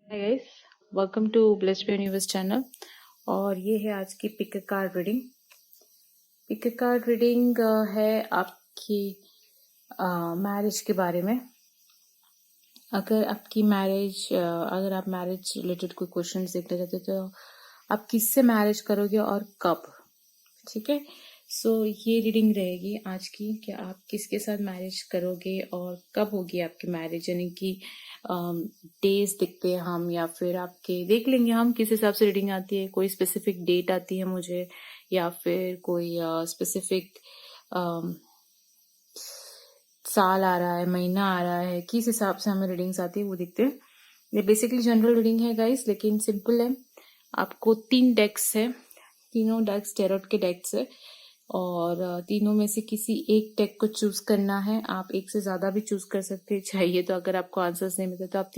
Hi guys, welcome to blessed universe channel. और ये है आज की pick a card reading. Pick a card reading है आपकी मैरिज के बारे में। अगर आपकी मैरिज अगर आप मैरिज रिलेटेड कोई क्वेश्चंस देखना चाहते हो तो आप किससे मैरिज करोगे और कब, ठीक है। सो ये रीडिंग रहेगी आज की कि आप किसके साथ मैरिज करोगे और कब होगी आपकी मैरिज, यानी कि डेज देखते हैं हम या फिर आपके देख लेंगे हम किस हिसाब से रीडिंग आती है। कोई स्पेसिफिक डेट आती है मुझे या फिर कोई स्पेसिफिक साल आ रहा है, महीना आ रहा है, किस हिसाब से हमें रीडिंग्स आती है वो देखते हैं। ये बेसिकली जनरल रीडिंग है गाइस, लेकिन सिंपल है। आपको 3 डेक्स है, तीनों डेक्स टैरोट के डेक्स है और तीनों में से किसी एक डेक को चूज करना है। आप एक से ज्यादा भी चूज कर सकते हैं चाहिए तो। अगर आपको आंसर्स नहीं मिलते तो आप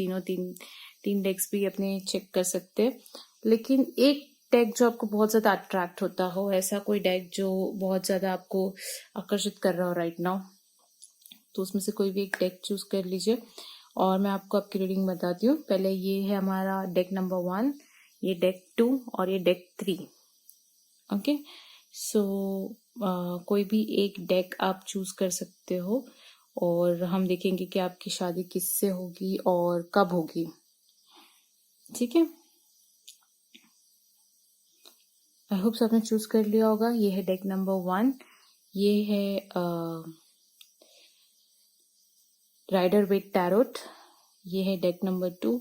तीन डेक्स भी अपने चेक कर सकते हैं। लेकिन एक डेक जो आपको बहुत ज्यादा अट्रैक्ट होता हो, ऐसा कोई डेक जो बहुत ज्यादा आपको आकर्षित कर रहा हो राइट नाउ, तो उसमें से कोई भी एक डेक चूज कर लीजिए और मैं आपको आपकी रीडिंग बताती हूँ। पहले ये है हमारा डेक नंबर 1, ये डेक 2 और ये डेक 3। ओके, सो कोई भी एक डेक आप चूज कर सकते हो और हम देखेंगे कि आपकी शादी किससे होगी और कब होगी, ठीक है। आई होप आपने चूज कर लिया होगा। ये है डेक नंबर 1, ये है राइडर वेट टैरोट। ये है डेक नंबर 2,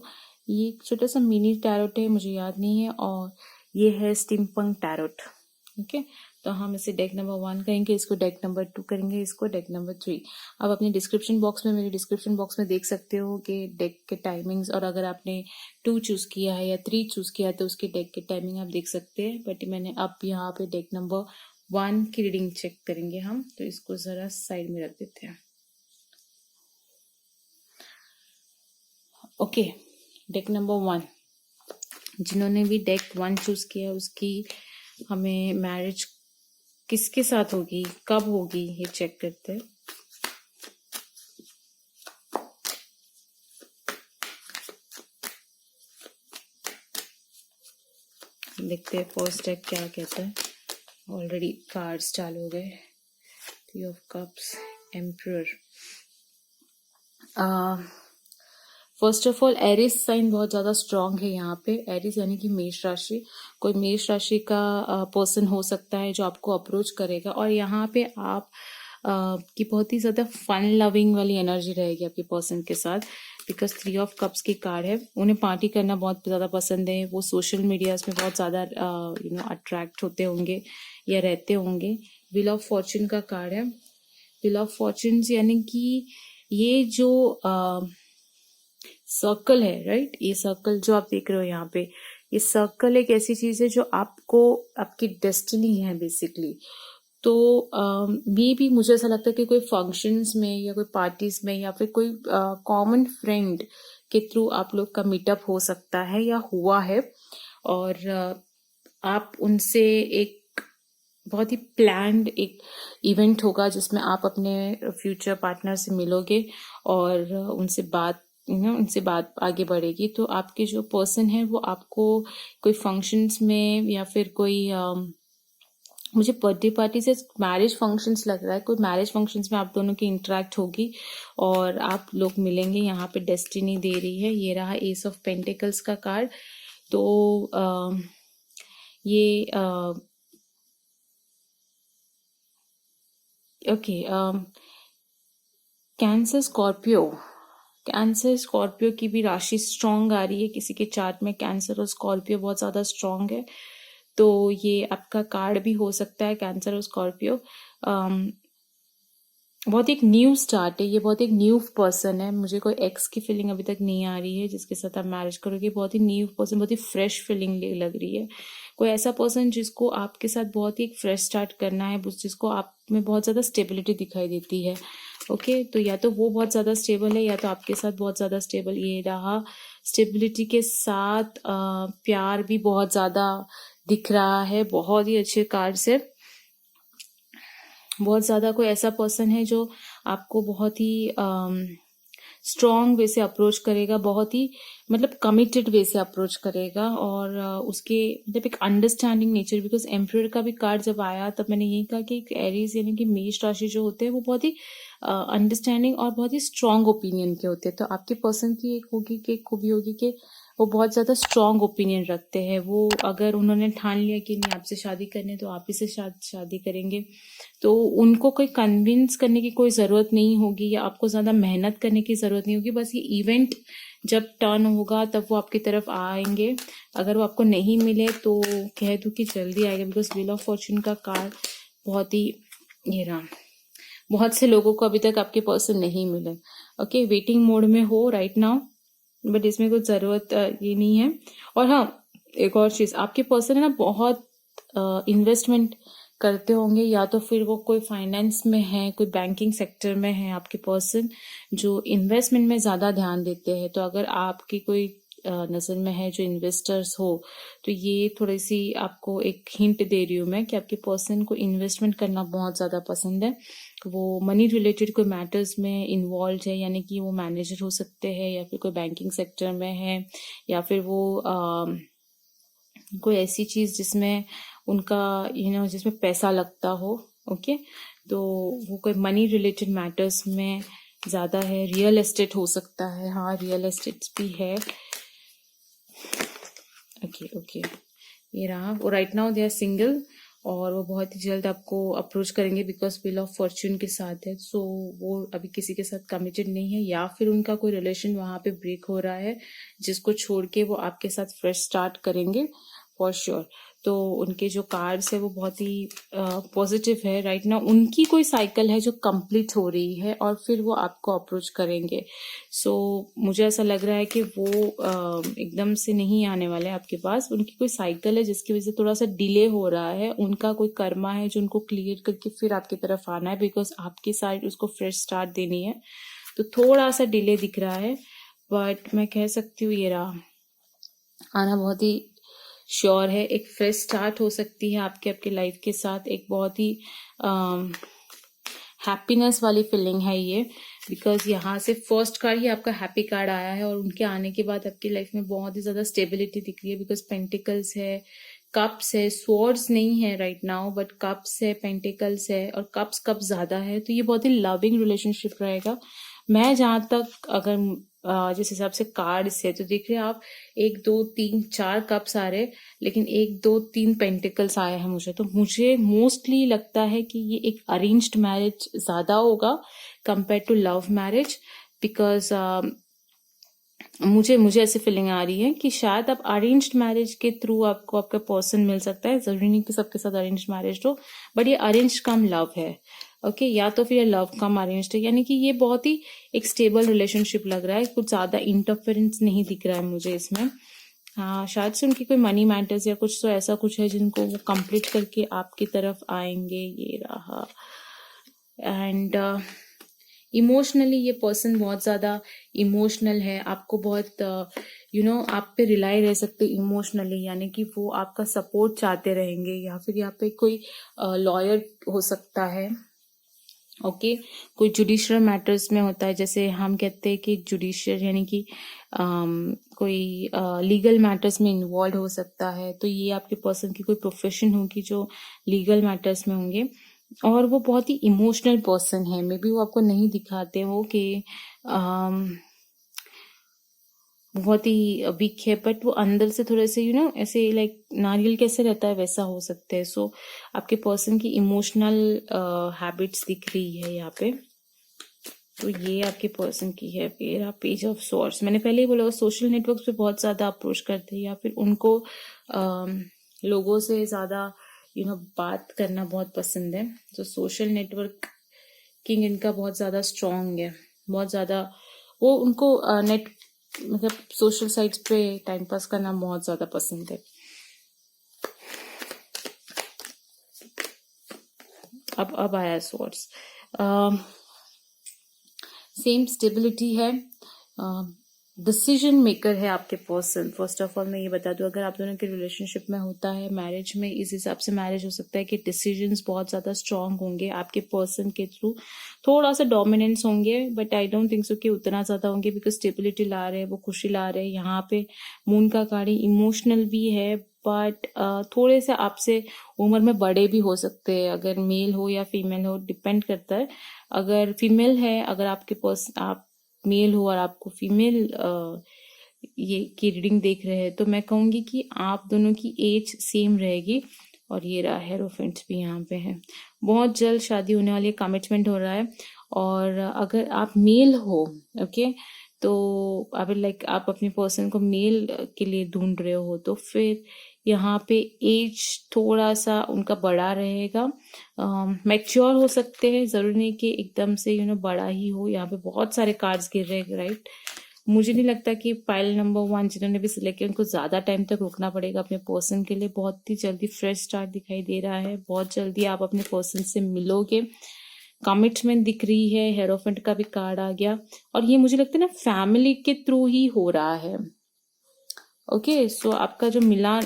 ये एक छोटा सा मिनी टैरोट है, मुझे याद नहीं है। और ये है स्टीमपंक टैरोट। ओके, तो हम इसे डेक नंबर 1 करेंगे, इसको डेक नंबर 2 करेंगे, इसको डेक नंबर 3। अब अपने डिस्क्रिप्शन बॉक्स में, मेरे डिस्क्रिप्शन बॉक्स में देख सकते हो कि डेक के टाइमिंग्स, और अगर आपने 2 चूज किया है या 3 चूज किया है तो उसके डेक के टाइमिंग आप देख सकते हैं। बट मैंने अब यहाँ पे डेक नंबर 1 की रीडिंग चेक करेंगे हम, तो इसको जरा साइड में रख देते हैं। ओके, डेक नंबर 1, जिन्होंने भी डेक 1 चूज किया उसकी हमें मैरिज किसके साथ होगी, कब होगी, ये चेक करते हैं। देखते हैं फर्स्ट डेक क्या कहता है। ऑलरेडी कार्ड्स चालू हो गए। 3 of cups, emperor. First of all Aries sign बहुत ज्यादा स्ट्रांग है यहाँ पे। एरिस यानी कि मेष राशि, कोई मेष राशि का पर्सन हो सकता है जो आपको अप्रोच करेगा। और यहाँ पे आप की बहुत ही ज्यादा फन लविंग वाली एनर्जी रहेगी आपके पर्सन के साथ, बिकॉज 3 ऑफ कप्स की कार्ड है। उन्हें पार्टी करना बहुत ज्यादा पसंद है, वो सोशल मीडियाज में बहुत ज्यादा अट्रैक्ट होते होंगे या रहते होंगे। व्हील ऑफ फॉर्चून का कार्ड है। व्हील ऑफ फॉर्चून यानी कि ये जो सर्कल है, राइट, ये सर्कल जो आप देख रहे हो यहाँ पे, ये सर्कल एक ऐसी चीज है जो आपको, आपकी डेस्टिनी है बेसिकली। तो मे भी मुझे ऐसा लगता है कि कोई फंक्शंस में या कोई पार्टीज में या फिर कोई कॉमन फ्रेंड के थ्रू आप लोग का मीटअप हो सकता है या हुआ है। और आप उनसे एक बहुत ही प्लान्ड एक इवेंट होगा जिसमें आप अपने फ्यूचर पार्टनर से मिलोगे और उनसे बात आगे बढ़ेगी। तो आपके जो पर्सन है वो आपको कोई फंक्शंस में या फिर कोई मुझे बर्थडे पार्टी से मैरिज फंक्शंस लग रहा है, कोई मैरिज फंक्शंस में आप दोनों की इंटरेक्ट होगी और आप लोग मिलेंगे। यहाँ पे डेस्टिनी दे रही है। ये रहा एस ऑफ पेंटिकल्स का कार्ड। तो ये ओके, कैंसर स्कॉर्पियो की भी राशि स्ट्रांग आ रही है। किसी के चार्ट में कैंसर और स्कॉर्पियो बहुत ज्यादा स्ट्रांग है, तो ये आपका कार्ड भी हो सकता है कैंसर और स्कॉर्पियो। बहुत एक न्यू स्टार्ट है, ये बहुत एक न्यू पर्सन है। मुझे कोई एक्स की फीलिंग अभी तक नहीं आ रही है जिसके साथ आप मैरिज करोगे। बहुत ही न्यू पर्सन, बहुत ही फ्रेश फीलिंग लग रही है। कोई ऐसा पर्सन जिसको आपके साथ बहुत ही एक फ्रेश स्टार्ट करना है, जिसको आप में बहुत ज्यादा स्टेबिलिटी दिखाई देती है। ओके, तो या तो वो बहुत ज्यादा स्टेबल है या तो आपके साथ बहुत ज्यादा स्टेबल। ये रहा स्टेबिलिटी के साथ प्यार भी बहुत ज्यादा दिख रहा है। बहुत ही अच्छे कार्ड से बहुत ज्यादा कोई ऐसा पर्सन है जो आपको बहुत ही स्ट्रॉन्ग वे से अप्रोच करेगा, बहुत ही मतलब कमिटेड वे से अप्रोच करेगा, और उसके मतलब एक अंडरस्टैंडिंग नेचर, बिकॉज एम्परर का भी कार्ड जब आया तब मैंने यही कहा कि एरीज यानी कि मेष राशि जो होते हैं वो बहुत ही अंडरस्टैंडिंग और बहुत ही स्ट्रॉन्ग ओपिनियन के होते हैं। तो आपके पर्सन की एक होगी कि खूबी होगी कि वो बहुत ज़्यादा स्ट्रॉन्ग ओपिनियन रखते हैं। वो अगर उन्होंने ठान लिया कि नहीं आपसे शादी करनी है तो आप ही से शादी करेंगे, तो उनको कोई कन्विंस करने की कोई ज़रूरत नहीं होगी या आपको ज़्यादा मेहनत करने की ज़रूरत नहीं होगी। बस ये इवेंट जब टर्न होगा तब वो आपकी तरफ आएंगे। अगर वो आपको नहीं मिले तो कह दूँ कि जल्दी आएगा, बिकॉज व्हील ऑफ फॉर्चून का कार्ड बहुत ही ये रहा, बहुत से लोगों को अभी तक आपके पर्सन नहीं मिले। ओके, वेटिंग मोड में हो राइट नाउ, बट इसमें कुछ ज़रूरत ये नहीं है। और हाँ, एक और चीज़, आपके पर्सन है ना बहुत इन्वेस्टमेंट करते होंगे, या तो फिर वो कोई फाइनेंस में है, कोई बैंकिंग सेक्टर में है आपके पर्सन, जो इन्वेस्टमेंट में ज़्यादा ध्यान देते हैं। तो अगर आपकी कोई नज़र में है जो इन्वेस्टर्स हो, तो ये थोड़ी सी आपको एक हिंट दे रही हूँ मैं कि आपके पर्सन को इन्वेस्टमेंट करना बहुत ज़्यादा पसंद है। वो मनी रिलेटेड कोई मैटर्स में इन्वॉल्व है, यानी कि वो मैनेजर हो सकते हैं, या फिर कोई बैंकिंग सेक्टर में है, या फिर वो कोई ऐसी चीज़ जिसमें उनका जिसमें पैसा लगता हो। ओके, तो वो कोई मनी रिलेटेड मैटर्स में ज़्यादा है। रियल एस्टेट हो सकता है, हाँ रियल एस्टेट भी है। ओके, ये रहा। वो right now they are single, और वो बहुत ही जल्द आपको अप्रोच करेंगे बिकॉज व्हील ऑफ फॉर्च्यून के साथ है। सो वो अभी किसी के साथ कमिटेड नहीं है, या फिर उनका कोई रिलेशन वहाँ पे ब्रेक हो रहा है जिसको छोड़ के वो आपके साथ फ्रेश स्टार्ट करेंगे फॉर श्योर। तो उनके जो कार्ड्स है वो बहुत ही पॉजिटिव है राइट नाउ। उनकी कोई साइकिल है जो कंप्लीट हो रही है और फिर वो आपको अप्रोच करेंगे। सो मुझे ऐसा लग रहा है कि वो एकदम से नहीं आने वाले आपके पास। उनकी कोई साइकिल है जिसकी वजह से थोड़ा सा डिले हो रहा है। उनका कोई कर्मा है जो उनको क्लियर करके फिर आपकी तरफ आना है, बिकॉज आपकी साइड उसको फ्रेश स्टार्ट देनी है। तो थोड़ा सा डिले दिख रहा है, बट मैं कह सकती हूँ ये रहा, आना बहुत ही श्योर है। एक फ्रेश स्टार्ट हो सकती है आपके लाइफ के साथ। एक बहुत ही हैप्पीनेस वाली फीलिंग है ये, बिकॉज यहाँ से फर्स्ट कार्ड ही आपका हैप्पी कार्ड आया है, और उनके आने के बाद आपकी लाइफ में बहुत ही ज्यादा स्टेबिलिटी दिख रही है। बिकॉज पेंटिकल्स है, कप्स है, स्वॉर्ड्स नहीं है राइट नाउ, बट कप्स है, पेंटिकल्स है, और कप ज्यादा है। तो ये बहुत ही लविंग रिलेशनशिप रहेगा। मैं जहां तक अगर जिस हिसाब से कार्ड्स है तो देख रहे हैं आप, 1 2 3 4 कप्स आ रहे, लेकिन 1 2 3 पेंटिकल्स आया है मुझे। तो मुझे मोस्टली लगता है कि ये एक अरेंज्ड मैरिज ज्यादा होगा compare to love marriage, because मुझे ऐसी फीलिंग आ रही है कि शायद आप अरेंज्ड मैरिज के थ्रू आपको आपका पर्सन मिल सकता है। जरूरी नहीं कि सबके साथ अरेंज्ड मैरिज हो, बट ये अरेंज्ड कम लव है। ओके, या तो फिर लव कम अरेंज्ड है, यानी कि ये बहुत ही एक स्टेबल रिलेशनशिप लग रहा है। कुछ ज्यादा इंटरफेरेंस नहीं दिख रहा है मुझे इसमें। हाँ, शायद से उनकी कोई मनी मैटर्स या कुछ तो ऐसा कुछ है जिनको वो कंप्लीट करके आपकी तरफ आएंगे। ये रहा। एंड इमोशनली ये पर्सन बहुत ज़्यादा इमोशनल है। आपको बहुत आप पे रिलाई रह सकते इमोशनली, यानी कि वो आपका सपोर्ट चाहते रहेंगे, या फिर यहाँ पे कोई लॉयर हो सकता है। ओके, कोई जुडिशियल मैटर्स में होता है, जैसे हम कहते हैं कि जुडिशियल यानी कि कोई लीगल मैटर्स में इन्वॉल्व हो सकता है। तो ये आपके पर्सन की कोई प्रोफेशन होगी जो लीगल मैटर्स में होंगे, और वो बहुत ही इमोशनल पर्सन है। मे बी वो आपको नहीं दिखाते हो कि बहुत ही वीक है, बट वो अंदर से थोड़े से ऐसे लाइक नारियल कैसे रहता है वैसा हो सकते हैं। सो आपके पर्सन की इमोशनल हैबिट्स दिख रही है यहाँ पे। तो ये आपके पर्सन की है। फिर आप पेज ऑफ स्वॉर्ड्स, मैंने पहले ही बोला सोशल नेटवर्क्स पे बहुत ज्यादा अप्रोच करते हैं, या फिर उनको लोगों से ज्यादा बात करना बहुत पसंद है। तो सोशल नेटवर्किंग इनका बहुत ज्यादा स्ट्रांग है, बहुत ज्यादा वो उनको नेट मतलब सोशल साइट्स पे टाइम पास करना बहुत ज्यादा पसंद है। अब आया स्वॉर्ड्स। सेम स्टेबिलिटी है, डिसीजन मेकर है आपके पर्सन। फर्स्ट ऑफ ऑल मैं ये बता दूं, अगर आप दोनों के रिलेशनशिप में होता है, मैरिज में, इस हिसाब से मैरिज हो सकता है कि डिसीजंस बहुत ज़्यादा स्ट्रांग होंगे आपके पर्सन के थ्रू। थोड़ा सा डोमिनेंस होंगे, but I don't think so कि उतना ज़्यादा होंगे, बिकॉज स्टेबिलिटी ला रहे हैं, वो खुशी ला रहे हैं। यहाँ पे मून का कार्ड इमोशनल भी है, बट थोड़े से आपसे उम्र में बड़े भी हो सकते हैं, अगर मेल हो या फीमेल हो, डिपेंड करता है। अगर फीमेल है, अगर आपके पर्सन, आप मेल हो और आपको फीमेल ये की रीडिंग देख रहे हैं, तो मैं कहूँगी कि आप दोनों की एज सेम रहेगी। और ये रहा हेरोफेंट्स भी यहाँ पे है। बहुत जल्द शादी होने वाली है, कमिटमेंट हो रहा है। और अगर आप मेल हो, ओके, तो अगर लाइक आप अपने पर्सन को मेल के लिए ढूंढ रहे हो, तो फिर यहाँ पे एज थोड़ा सा उनका बड़ा रहेगा। मैच्योर हो सकते हैं, जरूरी नहीं कि एकदम से बड़ा ही हो। यहाँ पे बहुत सारे कार्ड्स गिर रहे हैं, राइट। मुझे नहीं लगता कि पाइल नंबर 1 जिन्होंने भी सिलेक्ट किया उनको ज्यादा टाइम तक रुकना पड़ेगा अपने पर्सन के लिए। बहुत ही जल्दी फ्रेश स्टार्ट दिखाई दे रहा है, बहुत जल्दी आप अपने पर्सन से मिलोगे। कमिटमेंट दिख रही है, हेरोफेंट का भी कार्ड आ गया। और ये मुझे लगता है ना फैमिली के थ्रू ही हो रहा है। ओके, सो आपका जो मिला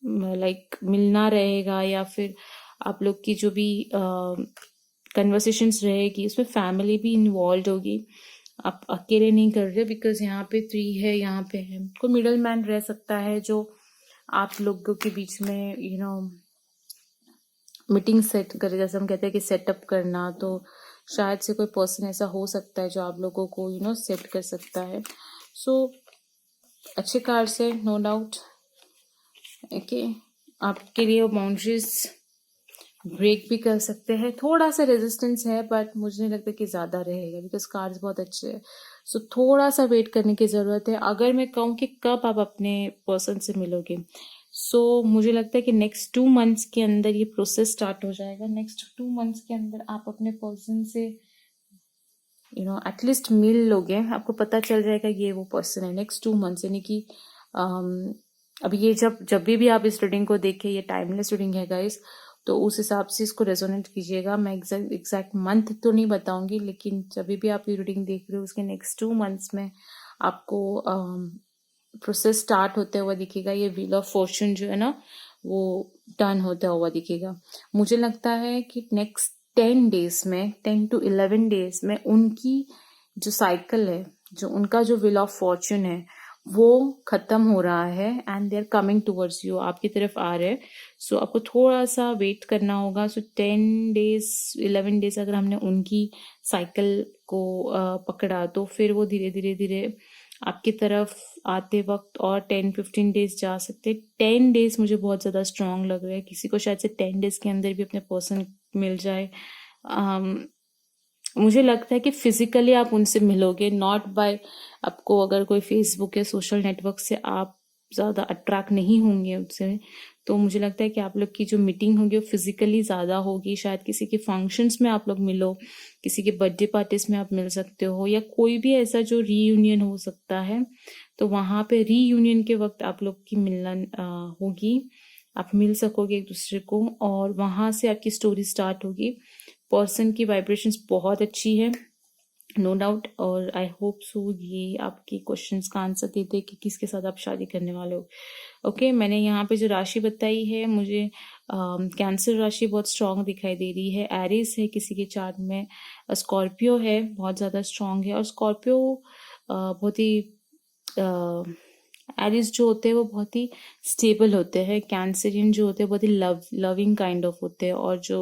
लाइक मिलना रहेगा, या फिर आप लोग की जो भी कन्वर्सेशंस रहेगी, उसमें फैमिली भी इन्वॉल्व होगी। आप अकेले नहीं कर रहे, बिकॉज यहाँ पे 3 है, यहाँ पे है। कोई मिडल मैन रह सकता है जो आप लोगों के बीच में मीटिंग सेट करे, जैसे हम कहते हैं कि सेटअप करना। तो शायद से कोई पर्सन ऐसा हो सकता है जो आप लोगों को सेट कर सकता है। सो अच्छे कार्ड्स है, नो डाउट। ओके, आपके लिए वो बाउंड्रीज ब्रेक भी कर सकते हैं। थोड़ा सा रेजिस्टेंस है, बट मुझे नहीं लगता कि ज़्यादा रहेगा, बिकॉज कार्ड्स बहुत अच्छे हैं। सो थोड़ा सा वेट करने की ज़रूरत है। अगर मैं कहूँ कि कब आप अपने पर्सन से मिलोगे, सो मुझे लगता है कि नेक्स्ट 2 मंथ्स के अंदर ये प्रोसेस स्टार्ट हो जाएगा। नेक्स्ट 2 मंथ्स के अंदर आप अपने पर्सन से एटलीस्ट मिल लोगे, आपको पता चल जाएगा ये वो पर्सन है। नेक्स्ट 2 मंथ्स, यानी कि अभी ये जब भी आप इस रीडिंग को देखें, ये टाइमलेस रीडिंग है गाइस, तो उस हिसाब से इसको रेजोनेट कीजिएगा। मैं एग्जैक्ट मंथ तो नहीं बताऊंगी, लेकिन जब भी आप ये रीडिंग देख रहे हो उसके नेक्स्ट 2 मंथ्स में आपको प्रोसेस स्टार्ट होते हुआ दिखेगा। ये व्हील ऑफ फॉर्चून जो है ना, वो टर्न होता हुआ दिखेगा। मुझे लगता है कि नेक्स्ट 10 डेज में, 10 to 11 डेज में उनकी जो साइकिल है, जो उनका जो व्हील ऑफ फॉर्चून है, वो खत्म हो रहा है and they are coming towards you, आपकी तरफ आ रहे हैं। सो आपको थोड़ा सा वेट करना होगा। सो 10 डेज 11 डेज अगर हमने उनकी साइकिल को पकड़ा, तो फिर वो धीरे धीरे धीरे आपकी तरफ आते वक्त और 10-15 डेज जा सकते। 10 डेज मुझे बहुत ज़्यादा स्ट्रांग लग रहा है। किसी को शायद से 10 डेज के अंदर भी अपने पर्सन मिल जाए। मुझे लगता है कि फिजिकली आप उनसे मिलोगे, नॉट बाय आपको अगर कोई फेसबुक या सोशल नेटवर्क से आप ज़्यादा अट्रैक्ट नहीं होंगे उनसे, तो मुझे लगता है कि आप लोग की जो मीटिंग होगी वो फिजिकली ज़्यादा होगी। शायद किसी के फंक्शंस में आप लोग मिलो, किसी के बर्थडे पार्टीज में आप मिल सकते हो, या कोई भी ऐसा जो रीयूनियन हो सकता है। तो वहाँ पे रीयूनियन के वक्त आप लोग की मिलन होगी, आप मिल सकोगे एक दूसरे को, और वहाँ से आपकी स्टोरी स्टार्ट होगी। पर्सन की वाइब्रेशंस बहुत अच्छी है, नो डाउट। और आई होप सो ये आपके क्वेश्चंस का आंसर देते कि किसके साथ आप शादी करने वाले हो। ओके, मैंने यहाँ पे जो राशि बताई है, मुझे कैंसर राशि बहुत स्ट्रांग दिखाई दे रही है। एरिस है किसी के चार्ट में, स्कॉर्पियो है बहुत ज़्यादा स्ट्रांग है। और स्कॉर्पियो बहुत ही एरिस जो होते हैं वो बहुत ही स्टेबल होते हैं। कैंसरियन जो होते हैं बहुत ही लविंग काइंड ऑफ होते हैं। और जो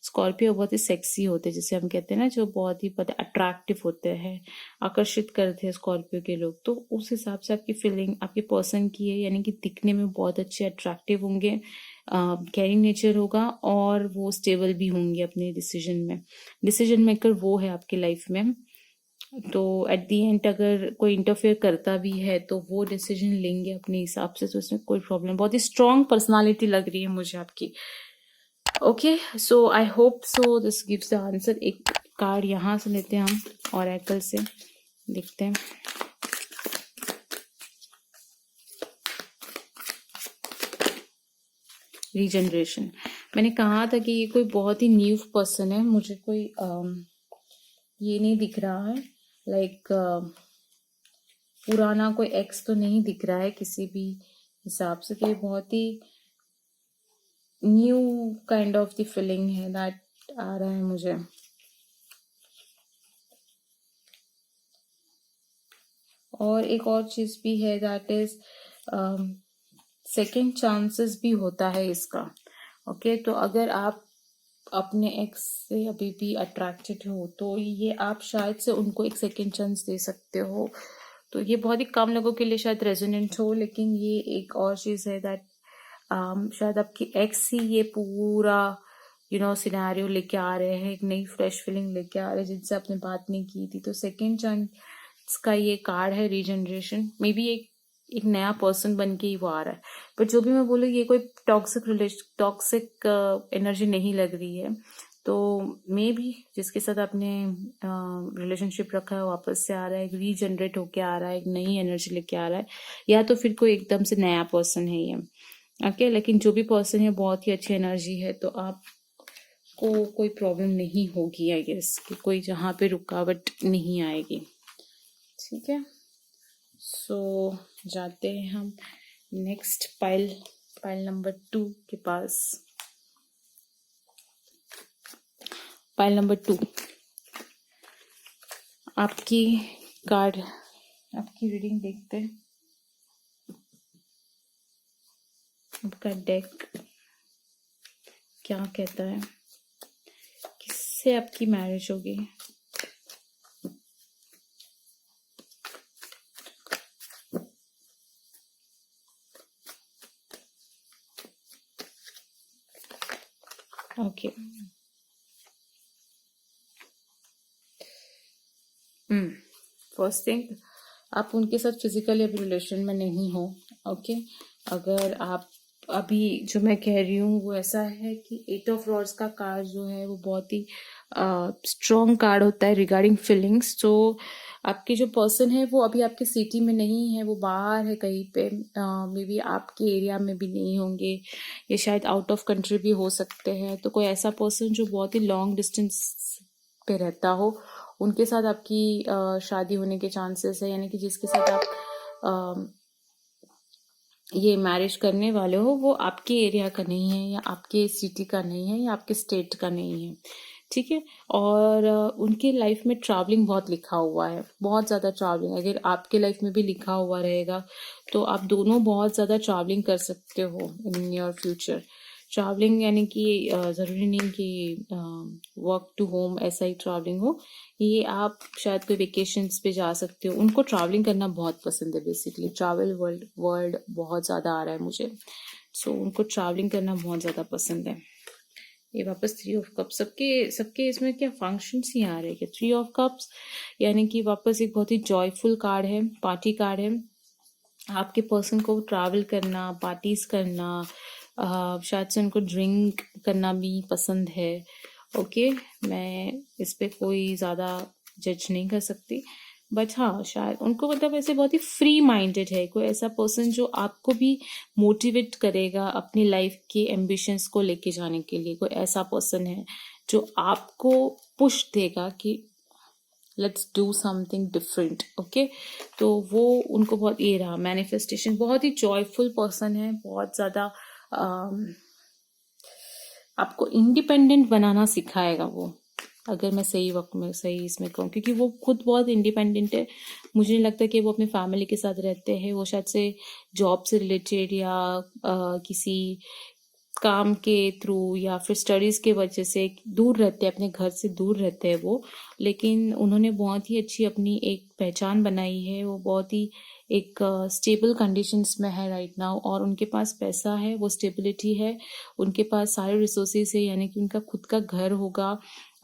स्कॉर्पियो बहुत ही सेक्सी होते हैं, जिसे हम कहते हैं ना, जो बहुत ही अट्रैक्टिव होते हैं, आकर्षित करते हैं स्कॉर्पियो के लोग। तो उस हिसाब से आपकी फीलिंग आपके पर्सन की है, यानी कि दिखने में बहुत अच्छे अट्रैक्टिव होंगे, केयरिंग नेचर होगा, और वो स्टेबल भी होंगे अपने डिसीजन मेकर वो है आपकी लाइफ में। तो एट दी एंड अगर कोई इंटरफेयर करता भी है तो वो डिसीजन लेंगे अपने हिसाब से, तो इसमें कोई प्रॉब्लम। बहुत ही स्ट्रांग पर्सनालिटी लग रही है मुझे आपकी। Okay, so I hope so this gives the answer. एक कार्ड यहाँ से लेते हैं हम, ऑरेकल से देखते हैं। रीजनरेशन, मैंने कहा था कि ये कोई बहुत ही न्यू पर्सन है। मुझे कोई ये नहीं दिख रहा है लाइक पुराना कोई एक्स तो नहीं दिख रहा है किसी भी हिसाब से, तो ये बहुत ही new kind of the feeling है दैट आ रहा है मुझे। और एक और चीज भी है दैट इज सेकेंड चांसेस भी होता है इसका। ओके, तो अगर आप अपने एक्स से अभी भी अट्रैक्टेड हो तो ये आप शायद से उनको एक सेकेंड चांस दे सकते हो। तो ये बहुत ही कम लोगों के लिए शायद रेजोनेंट हो, लेकिन ये एक और चीज है दैट शायद आपकी एक्स ही ये पूरा सिनेरियो लेके आ रहे हैं, एक नई फ्रेश फीलिंग लेके आ रहे हैं जिनसे आपने बात नहीं की थी। तो सेकेंड चांस का ये कार्ड है रीजनरेशन, मे बी एक नया पर्सन बन के ही वो आ रहा है। पर जो भी मैं बोलूँ, ये कोई टॉक्सिक एनर्जी नहीं लग रही है। तो मे बी जिसके साथ आपने रिलेशनशिप रखा है वापस से आ रहा है, एक रीजनरेट होके आ रहा है, एक नई एनर्जी लेके आ रहा है, या तो फिर कोई एकदम से नया पर्सन है ये। ओके, लेकिन जो भी पर्सन है बहुत ही अच्छी एनर्जी है, तो आपको कोई प्रॉब्लम नहीं होगी आई गेस, कि कोई जहाँ पे रुकावट नहीं आएगी। ठीक है, सो जाते हैं हम नेक्स्ट पाइल नंबर 2 के पास। पाइल नंबर 2 आपकी कार्ड, आपकी रीडिंग देखते हैं। आपका डेक क्या कहता है, किससे आपकी मैरिज होगी? ओके, फर्स्ट थिंग, आप उनके साथ फिजिकली अभी रिलेशन में नहीं हो। ओके, अगर आप अभी जो मैं कह रही हूँ वो ऐसा है कि 8 ऑफ रॉड्स का कार्ड जो है वो बहुत ही स्ट्रॉन्ग कार्ड होता है रिगार्डिंग फीलिंग्स। तो आपके जो पर्सन है वो अभी आपके सिटी में नहीं है, वो बाहर है कहीं पे, मे बी आपके एरिया में भी नहीं होंगे, ये शायद आउट ऑफ कंट्री भी हो सकते हैं। तो कोई ऐसा पर्सन जो बहुत ही लॉन्ग डिस्टेंस पे रहता हो, उनके साथ आपकी शादी होने के चांसेस है, यानी कि जिसके साथ आप ये मैरिज करने वाले हो वो आपके एरिया का नहीं है, या आपके सिटी का नहीं है, या आपके स्टेट का नहीं है। ठीक है, और उनके लाइफ में ट्रैवलिंग बहुत लिखा हुआ है, बहुत ज़्यादा ट्रैवलिंग। अगर आपके लाइफ में भी लिखा हुआ रहेगा तो आप दोनों बहुत ज़्यादा ट्रैवलिंग कर सकते हो इन योर फ्यूचर। ट्रैवलिंग यानी कि ज़रूरी नहीं कि वर्क टू होम ऐसा ही ट्रैवलिंग हो, ये आप शायद कोई वेकेशंस पे जा सकते हो। उनको ट्रैवलिंग करना बहुत पसंद है, बेसिकली ट्रैवल वर्ल्ड बहुत ज़्यादा आ रहा है मुझे। सो उनको ट्रैवलिंग करना बहुत ज़्यादा पसंद है। ये वापस 3 ऑफ कप्स, सबके इसमें क्या फंक्शंस ही आ रहे हैं। 3 ऑफ कप्स यानी कि वापस एक बहुत ही जॉयफुल कार्ड है, पार्टी कार्ड है। आपके पर्सन को ट्रैवल करना, पार्टीज करना, शायद से उनको ड्रिंक करना भी पसंद है। ओके, मैं इस पे कोई ज़्यादा जज नहीं कर सकती, बट हाँ शायद उनको मतलब ऐसे बहुत ही फ्री माइंडेड है, कोई ऐसा पर्सन जो आपको भी मोटिवेट करेगा अपनी लाइफ के एम्बिशंस को लेके जाने के लिए। कोई ऐसा पर्सन है जो आपको पुश देगा कि let's do something different. Okay, तो वो उनको बहुत ये रहा मैनिफेस्टेशन, बहुत ही जॉयफुल पर्सन है, बहुत ज़्यादा आपको इंडिपेंडेंट बनाना सिखाएगा वो, अगर मैं सही वक्त में सही इसमें कहूँ, क्योंकि वो खुद बहुत इंडिपेंडेंट है। मुझे नहीं लगता कि वो अपने फैमिली के साथ रहते हैं, वो शायद से जॉब से रिलेटेड या किसी काम के थ्रू या फिर स्टडीज के वजह से दूर रहते हैं, अपने घर से दूर रहते हैं वो। लेकिन उन्होंने बहुत ही अच्छी अपनी एक पहचान बनाई है, वो बहुत ही एक स्टेबल कंडीशंस में है राइट नाउ, और उनके पास पैसा है, वो स्टेबिलिटी है, उनके पास सारे रिसोर्सेज है, यानी कि उनका खुद का घर होगा,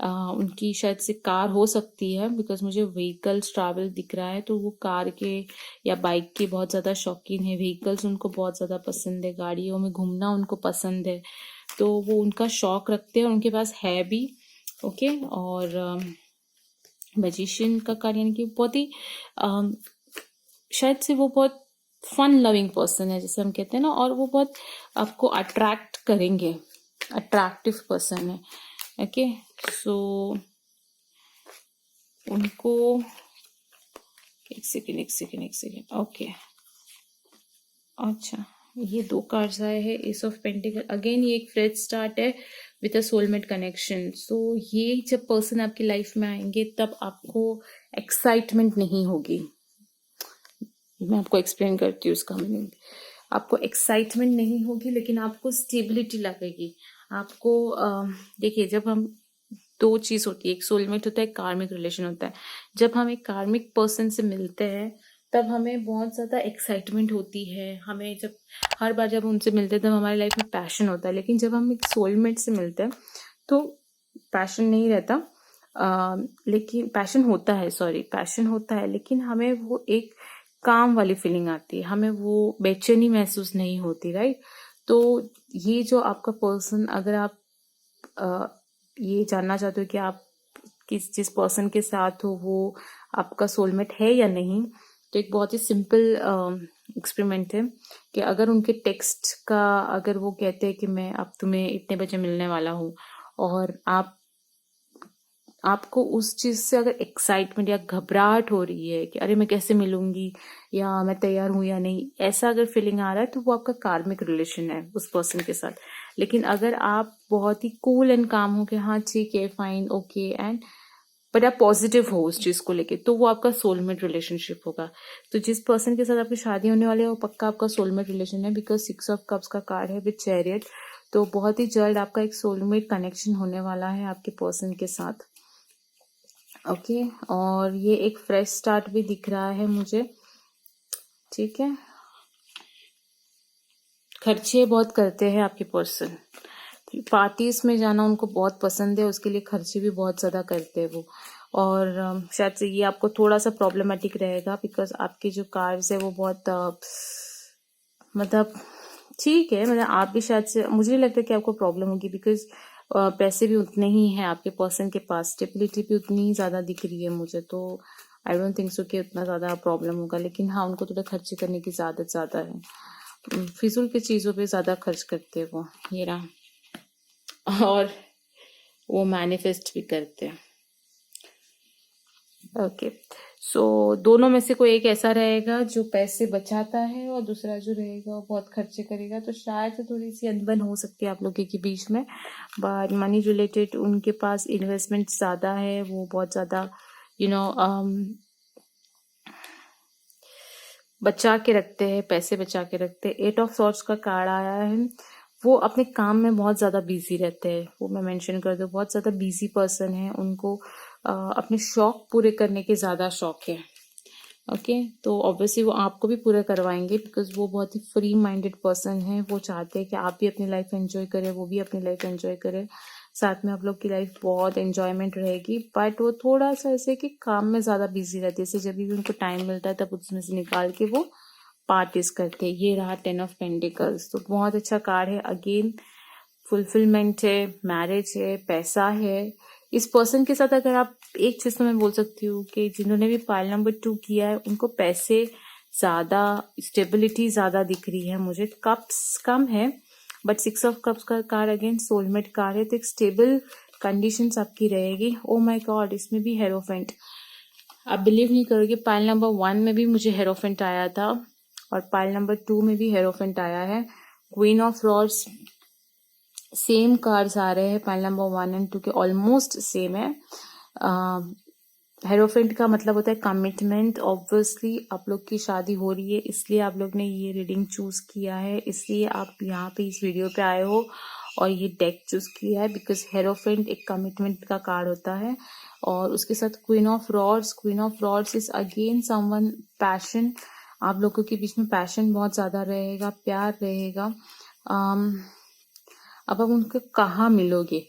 उनकी शायद से कार हो सकती है, बिकॉज मुझे व्हीकल्स ट्रैवल दिख रहा है। तो वो कार के या बाइक के बहुत ज़्यादा शौकीन है, व्हीकल्स उनको बहुत ज़्यादा पसंद है, गाड़ियों में घूमना उनको पसंद है, तो वो उनका शौक रखते हैं, उनके पास है भी। ओके, और मैजिशियन का कार्य यानी कि बहुत ही शायद से वो बहुत फन लविंग पर्सन है, जैसे हम कहते हैं ना, और वो बहुत आपको अट्रैक्ट करेंगे, अट्रैक्टिव पर्सन है। ओके, सो उनको एक सेकेंड। ओके, अच्छा, ये 2 कार्ड्स आए हैं, एस ऑफ पेंटिकल। अगेन ये एक फ्रेश स्टार्ट है विद अ सोलमेट कनेक्शन। सो ये जब पर्सन आपकी लाइफ में आएंगे तब आपको एक्साइटमेंट नहीं होगी। मैं आपको एक्सप्लेन करती हूँ उसका मीनिंग। आपको एक्साइटमेंट नहीं होगी, लेकिन आपको स्टेबिलिटी लगेगी। आपको देखिए, जब हम 2 चीज होती है, एक सोलमेट होता है, एक कार्मिक रिलेशन होता है। जब हम एक कार्मिक पर्सन से मिलते हैं तब हमें बहुत ज्यादा एक्साइटमेंट होती है। हमें जब हर बार जब उनसे मिलते हैं तब हमारी लाइफ में पैशन होता है। लेकिन जब हम एक सोलमेट से मिलते हैं तो पैशन नहीं रहता, लेकिन पैशन होता है, पैशन होता है, लेकिन हमें वो एक काम वाली फीलिंग आती है, हमें वो बेचैनी महसूस नहीं होती, राइट। तो ये जो आपका पर्सन, अगर आप ये जानना चाहते हो कि आप जिस पर्सन के साथ हो वो आपका सोलमेट है या नहीं, तो एक बहुत ही सिंपल एक्सपेरिमेंट है कि अगर उनके टेक्स्ट का, अगर वो कहते हैं कि मैं अब तुम्हें इतने बजे मिलने वाला हूँ, और आपको उस चीज से अगर एक्साइटमेंट या घबराहट हो रही है कि अरे मैं कैसे मिलूंगी, या मैं तैयार हूं या नहीं, ऐसा अगर फीलिंग आ रहा है तो वो आपका कार्मिक रिलेशन है उस पर्सन के साथ। लेकिन अगर आप बहुत ही कूल एंड काम हो कि हाँ ठीक है, फाइन, ओके, एंड बट आप पॉजिटिव हो उस चीज को लेके, तो वो आपका सोलमेट रिलेशनशिप होगा। तो जिस पर्सन के साथ आपकी शादी होने वाली है वो पक्का आपका सोलमेट रिलेशन है, बिकॉज 6 ऑफ कप्स का कार्ड है विद चैरियट। तो बहुत ही जल्द आपका एक सोलमेट कनेक्शन होने वाला है आपके पर्सन के साथ। ओके, और ये एक फ्रेश स्टार्ट भी दिख रहा है मुझे, ठीक है। खर्चे बहुत करते हैं आपके पर्सन, पार्टीज में जाना उनको बहुत पसंद है, उसके लिए खर्चे भी बहुत ज्यादा करते हैं वो। और शायद से ये आपको थोड़ा सा प्रॉब्लमेटिक रहेगा, बिकॉज आपके जो कार्ड्स है वो बहुत मतलब ठीक है, मतलब आप भी शायद से, मुझे नहीं लगता कि आपको प्रॉब्लम होगी, बिकॉज पैसे भी उतने ही हैं आपके पर्सन के पास, स्टेबिलिटी भी उतनी ही ज्यादा दिख रही है मुझे, तो आई डोंट थिंक सो कि उतना ज्यादा प्रॉब्लम होगा। लेकिन हाँ, उनको थोड़ा खर्चे करने की आदत ज्यादा है, फिजूल की चीजों पे ज्यादा खर्च करते हैं वो, ये रहा। और वो मैनिफेस्ट भी करते हैं। ओके, सो दोनों में से कोई एक ऐसा रहेगा जो पैसे बचाता है, और दूसरा जो रहेगा वो बहुत खर्चे करेगा। तो शायद से थोड़ी सी अनबन हो सकती है आप लोगों के बीच में, बट मनी रिलेटेड उनके पास इन्वेस्टमेंट ज्यादा है, वो बहुत ज्यादा बचा के रखते हैं, पैसे बचा के रखते हैं। 8 ऑफ सॉर्ट्स का कार्ड आया है, वो अपने काम में बहुत ज्यादा बिजी रहते हैं, वो मैं मेंशन कर दूं, बहुत ज्यादा बिजी पर्सन है, उनको अपने शौक पूरे करने के ज्यादा शौक है। ओके, तो ऑब्वियसली वो आपको भी पूरा करवाएंगे, बिकॉज वो बहुत ही फ्री माइंडेड पर्सन है। वो चाहते हैं कि आप भी अपनी लाइफ एंजॉय करें, वो भी अपनी लाइफ एंजॉय करे, साथ में आप लोग की लाइफ बहुत एंजॉयमेंट रहेगी। बट वो थोड़ा सा ऐसे कि काम में ज्यादा बिजी रहती है, जैसे जब भी उनको टाइम मिलता है तब उसमें से निकाल के वो पार्टीज करते हैं। ये रहा 10 ऑफ पेंटिकल्स, तो बहुत अच्छा कार्ड है। अगेन फुलफिलमेंट है, मैरिज है, पैसा है। इस पर्सन के साथ अगर आप एक चीज तो मैं बोल सकती हूँ कि जिन्होंने भी पाइल नंबर 2 किया है उनको पैसे ज्यादा, स्टेबिलिटी ज्यादा दिख रही है मुझे। कप्स कम है, बट 6 ऑफ कप्स का कार्ड अगेन सोलमेट कार्ड है, तो एक स्टेबल कंडीशंस आपकी रहेगी। ओ माय गॉड, इसमें भी हेरोफेंट, आप बिलीव नहीं करोगे, पाइल नंबर 1 में भी मुझे हेरोफेंट आया था, और पाइल नंबर 2 में भी हेरोफेंट आया है। Queen of rods, same cards आ रहे हैं, पाइल नंबर 1 एंड 2 के ऑलमोस्ट सेम है। हेरोफेंट का मतलब होता है कमिटमेंट। ऑब्वियसली आप लोग की शादी हो रही है, इसलिए आप लोग ने ये रीडिंग चूज किया है, इसलिए आप यहाँ पे इस वीडियो पे आए हो और ये डेक चूज किया है, बिकॉज हेरोफेंट एक कमिटमेंट का कार्ड होता है। और उसके साथ queen of rods is again someone passion, आप लोगों के बीच में पैशन बहुत ज्यादा रहेगा, प्यार रहेगा। अब आप उनको कहाँ मिलोगे,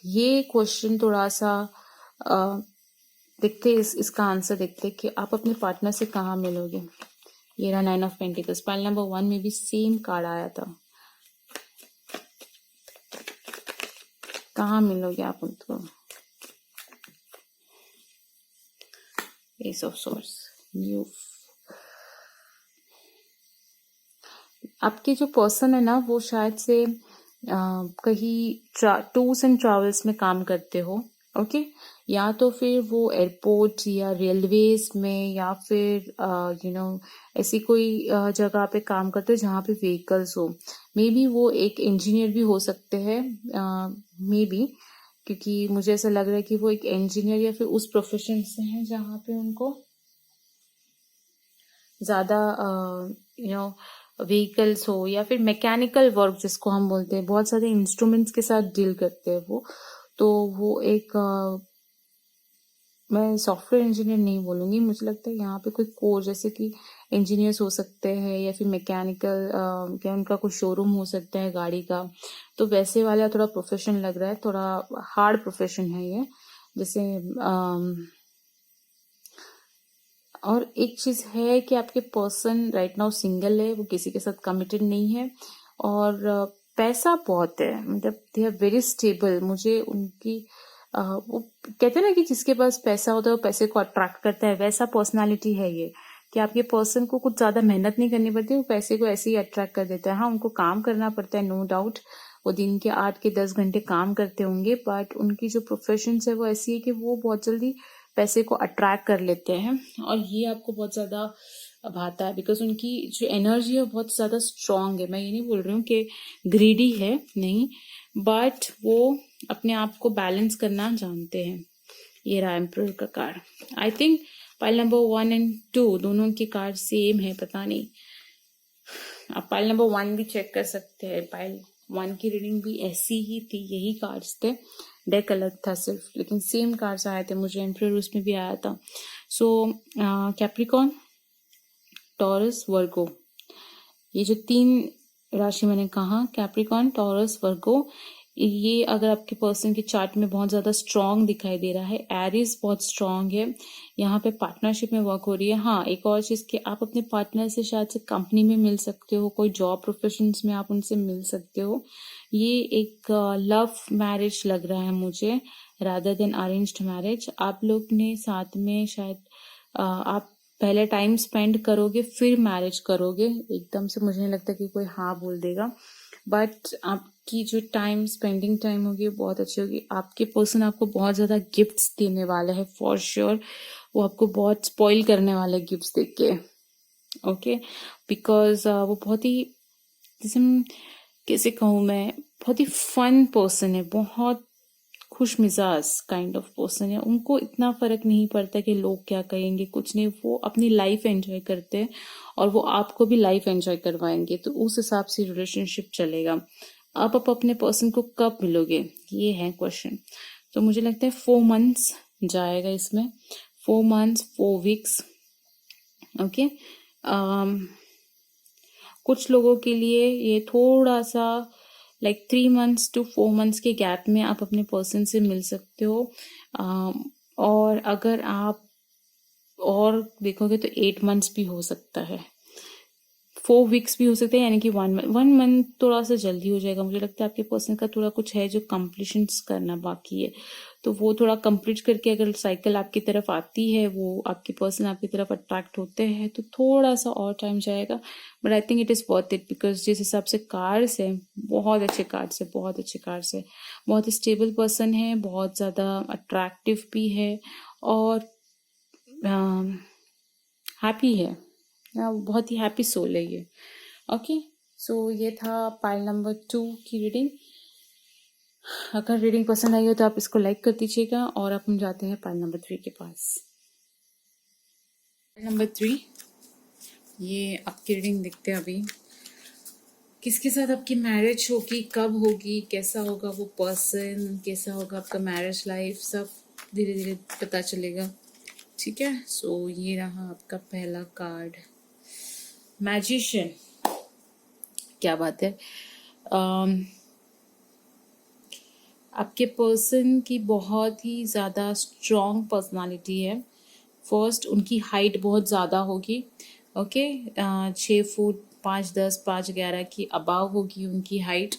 ये क्वेश्चन थोड़ा सा देखते, इसका आंसर देखते कि आप अपने पार्टनर से कहाँ मिलोगे। ये रहा 9 ऑफ पेंटिकल्स, पाइल नंबर 1 में भी सेम कार्ड आया था, कहाँ मिलोगे आप उनको। एस ऑफ सोर्स, न्यू, आपके जो पर्सन है ना वो शायद से कहीं टूर्स एंड ट्रैवल्स में काम करते हो, ओके। या तो फिर वो एयरपोर्ट या रेलवेज में या फिर ऐसी कोई जगह पे काम करते हैं जहाँ पे व्हीकल्स हो। मे बी वो एक इंजीनियर भी हो सकते हैं, मे बी, क्योंकि मुझे ऐसा लग रहा है कि वो एक इंजीनियर या फिर उस प्रोफेशन से हैं जहाँ पे उनको ज़्यादा व्हीकल्स हो या फिर मैकेनिकल वर्क जिसको हम बोलते हैं, बहुत सारे इंस्ट्रूमेंट्स के साथ डील करते हैं वो। तो वो एक मैं सॉफ्टवेयर इंजीनियर नहीं बोलूँगी, मुझे लगता है यहाँ पे कोई कोर जैसे कि इंजीनियर्स हो सकते हैं या फिर मैकेनिकल, क्या उनका कोई शोरूम हो सकता है गाड़ी का। तो वैसे वाला थोड़ा प्रोफेशन लग रहा है, थोड़ा हार्ड प्रोफेशन है ये। जैसे और एक चीज़ है कि आपके पर्सन राइट नाउ सिंगल है, वो किसी के साथ कमिटेड नहीं है, और पैसा बहुत है, मतलब दे आर वेरी स्टेबल। मुझे उनकी वो कहते हैं ना कि जिसके पास पैसा होता है वो पैसे को अट्रैक्ट करता है, वैसा पर्सनालिटी है ये, कि आपके पर्सन को कुछ ज़्यादा मेहनत नहीं करनी पड़ती, वो पैसे को ऐसे ही अट्रैक्ट कर देता है। हाँ, उनको काम करना पड़ता है, नो डाउट, वो दिन के 8 के 10 घंटे काम करते होंगे, बट उनकी जो प्रोफेशन है वो ऐसी है कि वो बहुत जल्दी पैसे को अट्रैक्ट कर लेते हैं, और ये आपको बहुत ज़्यादा भाता है बिकॉज उनकी जो एनर्जी है बहुत ज़्यादा स्ट्रांग है। मैं ये नहीं बोल रही हूँ कि ग्रीडी है, नहीं, बट वो अपने आप को बैलेंस करना जानते हैं। ये रहा एम्परर का card. I think pile number 1 and 2 दोनों के कार्ड सेम है, पता नहीं, आप पाइल नंबर 1 भी चेक कर सकते हैं। पाइल 1 की रीडिंग भी ऐसी ही थी, यही कार्ड्स थे, डेक अलग था सिर्फ, लेकिन सेम कार्ड्स आए थे मुझे, एम्परर उसमें भी आया था। सो कैप्रिकॉर्न, टॉरस, वर्गो, ये जो 3 राशि मैंने कहा, कैप्रिकॉर्न, टॉरस, वर्गो, ये अगर आपके पर्सन के चार्ट में बहुत ज़्यादा स्ट्रांग दिखाई दे रहा है। एरिस बहुत स्ट्रांग है, यहाँ पे पार्टनरशिप में वर्क हो रही है। हाँ, एक और चीज़ कि आप अपने पार्टनर से शायद से कंपनी में मिल सकते हो, कोई जॉब प्रोफेशंस में आप उनसे मिल सकते हो। ये एक लव मैरिज लग रहा है मुझे, रादर देन अरेंज्ड मैरिज। आप लोग ने साथ में शायद आप पहले टाइम स्पेंड करोगे फिर मैरिज करोगे, एकदम से मुझे नहीं लगता कि कोई हाँ बोल देगा, बट आपकी जो टाइम स्पेंडिंग टाइम होगी वो बहुत अच्छी होगी। आपके पर्सन आपको बहुत ज़्यादा गिफ्ट्स देने वाला है फॉर श्योर, वो आपको बहुत स्पॉइल करने वाला है गिफ्ट्स देके के, ओके, बिकॉज वो बहुत ही, जैसे कैसे कहूँ मैं, बहुत ही फन पर्सन है, बहुत खुश मिजाज काइंड ऑफ पर्सन है। उनको इतना फर्क नहीं पड़ता कि लोग क्या कहेंगे, कुछ नहीं, वो अपनी लाइफ एंजॉय करते हैं और वो आपको भी लाइफ एंजॉय करवाएंगे, तो उस हिसाब से रिलेशनशिप चलेगा। आप अपने पर्सन को कब मिलोगे, ये है क्वेश्चन। तो मुझे लगता है 4 मंथ्स जाएगा इसमें, 4 मंथ्स 4 वीक्स, ओके। कुछ लोगों के लिए ये थोड़ा सा लाइक 3 मंथ्स to 4 मंथ्स के गैप में आप अपने पर्सन से मिल सकते हो। और अगर आप और देखोगे तो 8 मंथ्स भी हो सकता है, 4 वीक्स भी हो सकते हैं, यानी कि 1 मंथ थोड़ा सा जल्दी हो जाएगा। मुझे लगता है आपके पर्सन का थोड़ा कुछ है जो कंप्लीशंस करना बाकी है, तो वो थोड़ा कंप्लीट करके अगर साइकिल आपकी तरफ आती है, वो आपके पर्सन आपकी तरफ अट्रैक्ट होते हैं, तो थोड़ा सा और टाइम जाएगा, but I think it is worth it, because जिस हिसाब से कार्ड्स है, बहुत अच्छे कार्ड्स है, बहुत अच्छे कार्ड्स है, बहुत स्टेबल पर्सन है, बहुत ज़्यादा अट्रैक्टिव भी है, और हैप्पी है, बहुत ही हैप्पी सोल है ये, ओके। सो ये था पाइल नंबर 2 की रीडिंग। अगर रीडिंग पसंद आई हो तो आप इसको लाइक कर दीजिएगा, और अब हम जाते हैं पाइल नंबर 3 के पास। पाइल नंबर 3, ये आपकी रीडिंग देखते हैं अभी। किसके साथ आपकी मैरिज होगी, कब होगी, कैसा होगा वो पर्सन, कैसा होगा आपका मैरिज लाइफ, सब धीरे धीरे पता चलेगा, ठीक है। सो ये रहा आपका पहला कार्ड, मैजिशियन, क्या बात है। आपके पर्सन की बहुत ही ज़्यादा स्ट्रॉन्ग पर्सनालिटी है। फर्स्ट, उनकी हाइट बहुत ज़्यादा होगी, ओके, 6 फुट 5'10", 5'11" की अबाव होगी उनकी हाइट,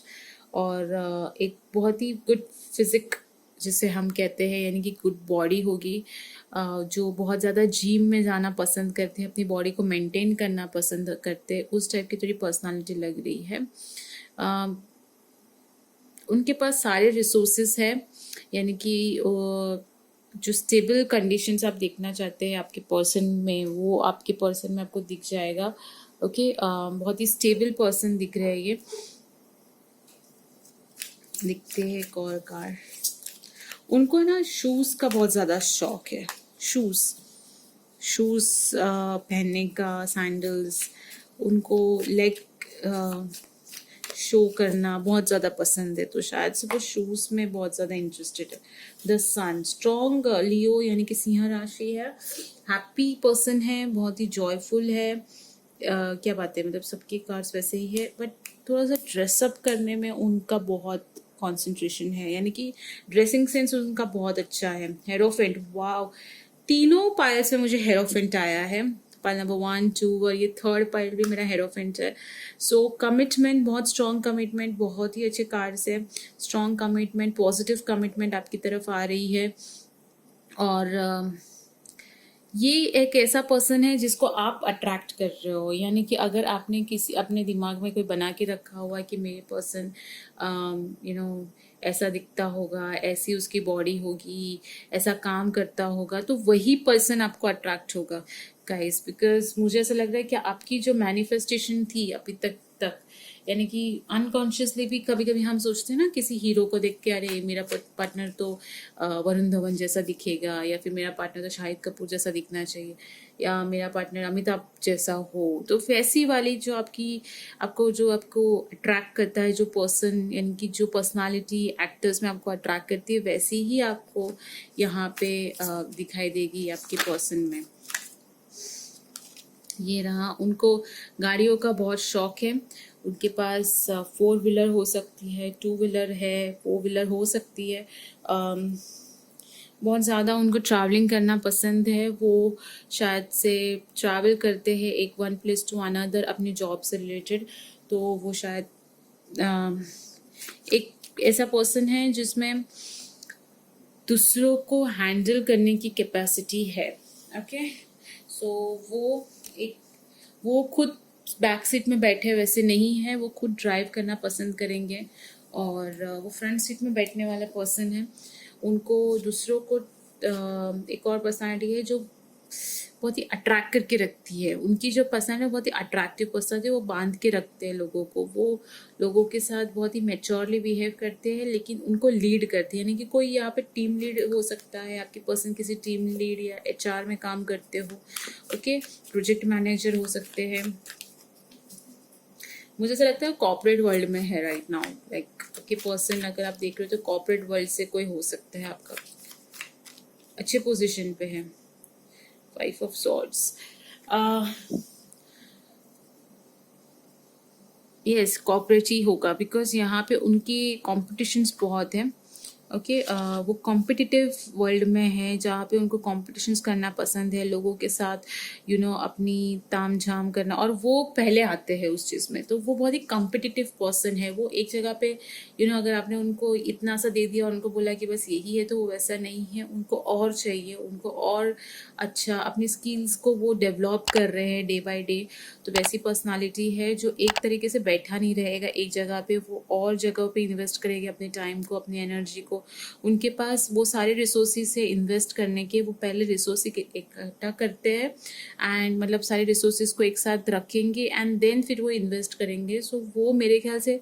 और एक बहुत ही गुड फिजिक जिसे हम कहते हैं, यानी कि गुड बॉडी होगी, जो बहुत ज़्यादा जिम में जाना पसंद करते हैं, अपनी बॉडी को मेंटेन करना पसंद करते हैं, उस टाइप की थोड़ी पर्सनालिटी लग रही है। उनके पास सारे रिसोर्सेज है, यानी कि जो स्टेबल कंडीशंस आप देखना चाहते हैं आपके पर्सन में, वो आपके पर्सन में आपको दिख जाएगा। ओके, बहुत ही स्टेबल पर्सन दिख रहा है ये। दिखते हैं एक और कार। उनको ना शूज़ का बहुत ज़्यादा शौक है। शूज़ शूज़ पहनने का, सैंडल्स। उनको लेग शो करना बहुत ज़्यादा पसंद है, तो शायद से वो शूज़ में बहुत ज़्यादा इंटरेस्टेड है। द सन स्ट्रॉन्ग लियो यानी कि सिंह राशि है। हैप्पी पर्सन है, बहुत ही जॉयफुल है। क्या बात है, मतलब सबके कार्ड्स वैसे ही है, बट थोड़ा सा ड्रेसअप करने में उनका बहुत कंसंट्रेशन है, यानी कि ड्रेसिंग सेंस उनका बहुत अच्छा है। हेरोफेंट, वाव, तीनों पायल से मुझे हेरोफेंट आया है। पायल नंबर 1, 2 और ये थर्ड पायल भी मेरा हेरोफेंट है। सो कमिटमेंट, बहुत स्ट्रॉन्ग कमिटमेंट, बहुत ही अच्छे कार्ड्स है। स्ट्रॉन्ग कमिटमेंट, पॉजिटिव कमिटमेंट आपकी तरफ आ रही है। और ये एक ऐसा पर्सन है जिसको आप अट्रैक्ट कर रहे हो, यानी कि अगर आपने किसी अपने दिमाग में कोई बना के रखा हुआ है कि मेरे पर्सन ऐसा दिखता होगा, ऐसी उसकी बॉडी होगी, ऐसा काम करता होगा, तो वही पर्सन आपको अट्रैक्ट होगा गाइस। बिकॉज मुझे ऐसा लग रहा है कि आपकी जो मैनिफेस्टेशन थी अभी तक, यानी कि अनकॉन्शियसली भी कभी कभी हम सोचते हैं ना किसी हीरो को देख के, अरे मेरा पार्टनर तो वरुण धवन जैसा दिखेगा, या फिर मेरा पार्टनर तो शाहिद कपूर जैसा दिखना चाहिए, या मेरा पार्टनर अमिताभ जैसा हो। तो वैसी वाली जो आपको अट्रैक्ट करता है जो पर्सन, यानी कि जो पर्सनालिटी एक्टर्स में आपको अट्रैक्ट करती है, वैसी ही आपको यहाँ पे दिखाई देगी आपके पर्सन में। ये रहा। उनको गाड़ियों का बहुत शौक है। उनके पास 4 व्हीलर हो सकती है, 2 व्हीलर है, 4 व्हीलर हो सकती है। बहुत ज़्यादा उनको ट्रैवलिंग करना पसंद है। वो शायद से ट्रैवल करते हैं एक वन प्लेस टू अनदर अपनी जॉब से रिलेटेड। तो वो शायद एक ऐसा पर्सन है जिसमें दूसरों को हैंडल करने की कैपेसिटी है। ओके, सो वो खुद बैक सीट में बैठे वैसे नहीं है, वो खुद ड्राइव करना पसंद करेंगे। और वो फ्रंट सीट में बैठने वाला पर्सन है। उनको दूसरों को एक और पर्सनालिटी है जो बहुत ही अट्रैक्ट करके रखती है। उनकी जो पर्सन है बहुत ही अट्रैक्टिव पर्सन है, वो बांध के रखते हैं लोगों को। वो लोगों के साथ बहुत ही मैच्योरली बिहेव करते हैं, लेकिन उनको लीड करते हैं। यानी कि कोई यहाँ पे टीम लीड हो सकता है, आपकी पर्सन किसी टीम लीड या HR में काम करते हो। ओके, प्रोजेक्ट मैनेजर हो सकते हैं। मुझे ऐसा लगता है कॉर्पोरेट वर्ल्ड में है राइट नाउ। लाइक आपके पर्सन अगर आप देख रहे हो तो कॉर्पोरेट वर्ल्ड से कोई हो सकता है, आपका अच्छे पोजीशन पे है। 5 ऑफ सॉर्ड्स, यस कॉर्पोरेट ही होगा, बिकॉज यहाँ पे उनकी कॉम्पिटिशन्स बहुत है। ओके, वो कॉम्पिटिटिव वर्ल्ड में है जहाँ पे उनको कॉम्पिटिशन्स करना पसंद है, लोगों के साथ अपनी ताम झाम करना, और वो पहले आते हैं उस चीज़ में। तो वो बहुत ही कॉम्पिटिटिव पर्सन है। वो एक जगह पे अगर आपने उनको इतना सा दे दिया और उनको बोला कि बस यही है, तो वो वैसा नहीं है। उनको और चाहिए, उनको और अच्छा अपनी स्किल्स को वो डेवलप कर रहे हैं डे बाय डे। तो वैसी पर्सनालिटी है जो एक तरीके से बैठा नहीं रहेगा एक जगह पे, वो और जगह पे इन्वेस्ट करेगी अपने टाइम को, अपनी एनर्जी को। उनके पास वो सारे रिसोर्सेज से इन्वेस्ट करने के, वो पहले रिसोर्स इकट्ठा करते हैं एंड मतलब सारे रिसोर्सेज को एक साथ रखेंगे एंड देन फिर वो इन्वेस्ट करेंगे। सो वो मेरे ख्याल से